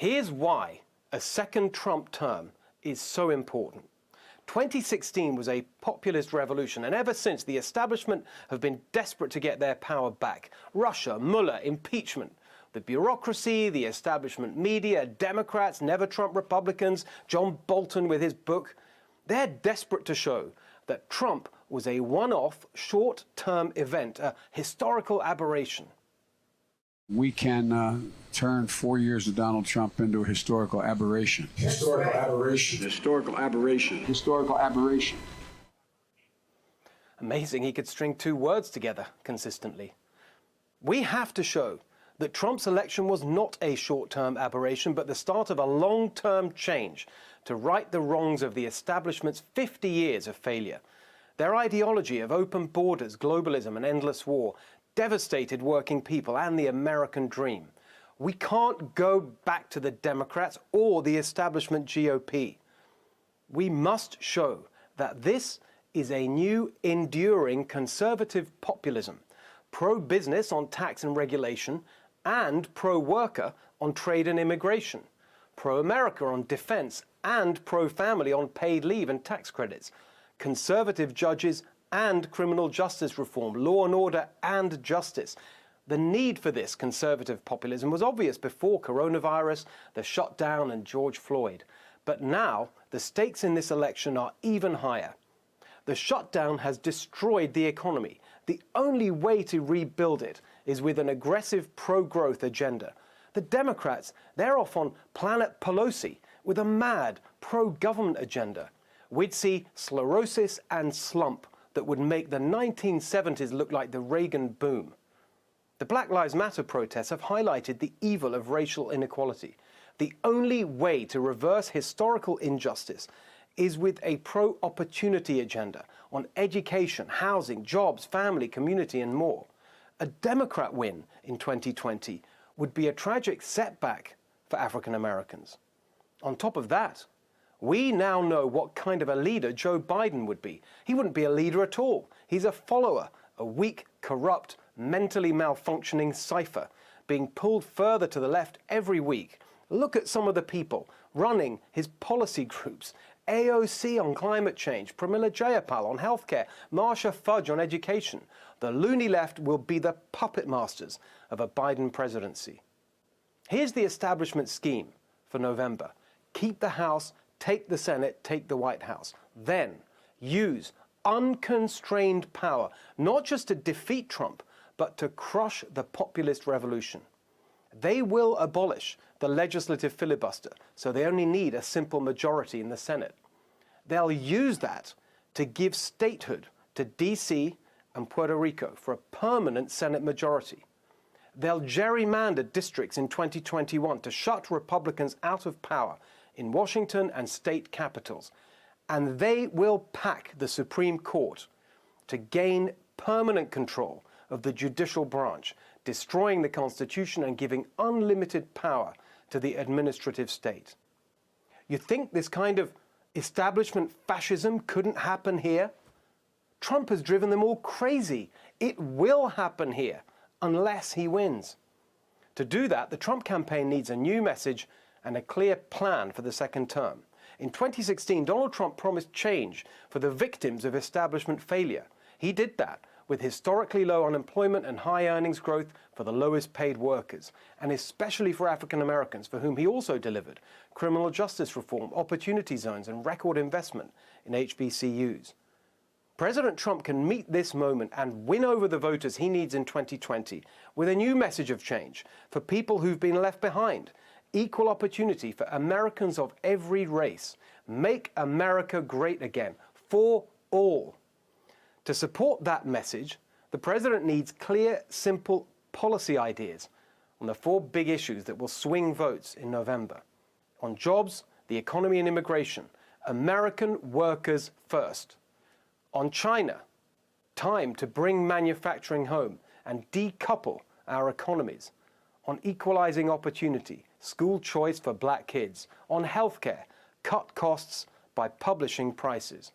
Here's why a second Trump term is so important. 2016 was a populist revolution, and ever since, the establishment have been desperate to get their power back. Russia, Mueller, impeachment. The bureaucracy, the establishment media, Democrats, never Trump Republicans, John Bolton with his book. They're desperate to show that Trump was a one-off, short-term event, a historical aberration. We can turn 4 years of Donald Trump into a historical aberration. Historical aberration. Historical aberration. Historical aberration. Amazing he could string two words together consistently. We have to show that Trump's election was not a short-term aberration, but the start of a long-term change to right the wrongs of the establishment's 50 years of failure. Their ideology of open borders, globalism, and endless war devastated working people and the American dream. We can't go back to the Democrats or the establishment GOP. We must show that this is a new, enduring conservative populism, pro-business on tax and regulation, and pro-worker on trade and immigration, pro-America on defense, and pro-family on paid leave and tax credits, conservative judges and criminal justice reform, law and order and justice. The need for this conservative populism was obvious before coronavirus, the shutdown and George Floyd. But now the stakes in this election are even higher. The shutdown has destroyed the economy. The only way to rebuild it is with an aggressive pro-growth agenda. The Democrats, they're off on Planet Pelosi with a mad pro-government agenda. We'd see sclerosis and slump that would make the 1970s look like the Reagan boom. The Black Lives Matter protests have highlighted the evil of racial inequality. The only way to reverse historical injustice is with a pro-opportunity agenda on education, housing, jobs, family, community, and more. A Democrat win in 2020 would be a tragic setback for African Americans. On top of that, we now know what kind of a leader Joe Biden would be. He wouldn't be a leader at all. He's a follower, a weak, corrupt, mentally malfunctioning cipher, being pulled further to the left every week. Look at some of the people running his policy groups. AOC on climate change, Pramila Jayapal on healthcare, Marsha Fudge on education. The loony left will be the puppet masters of a Biden presidency. Here's the establishment scheme for November. Keep the House, take the Senate, take the White House. Then use unconstrained power, not just to defeat Trump, but to crush the populist revolution. They will abolish the legislative filibuster, so they only need a simple majority in the Senate. They'll use that to give statehood to D.C. and Puerto Rico for a permanent Senate majority. They'll gerrymander districts in 2021 to shut Republicans out of power in Washington and state capitals. And they will pack the Supreme Court to gain permanent control of the judicial branch, destroying the Constitution and giving unlimited power to the administrative state. You think this kind of establishment fascism couldn't happen here? Trump has driven them all crazy. It will happen here unless he wins. To do that, the Trump campaign needs a new message and a clear plan for the second term. In 2016, Donald Trump promised change for the victims of establishment failure. He did that with historically low unemployment and high earnings growth for the lowest paid workers, and especially for African Americans, for whom he also delivered criminal justice reform, opportunity zones, and record investment in HBCUs. President Trump can meet this moment and win over the voters he needs in 2020 with a new message of change for people who've been left behind, equal opportunity for Americans of every race, make America great again for all. To support that message, the president needs clear, simple policy ideas on the four big issues that will swing votes in November. On jobs, the economy and immigration, American workers first. On China, time to bring manufacturing home and decouple our economies. On equalizing opportunity, school choice for black kids. On healthcare, cut costs by publishing prices.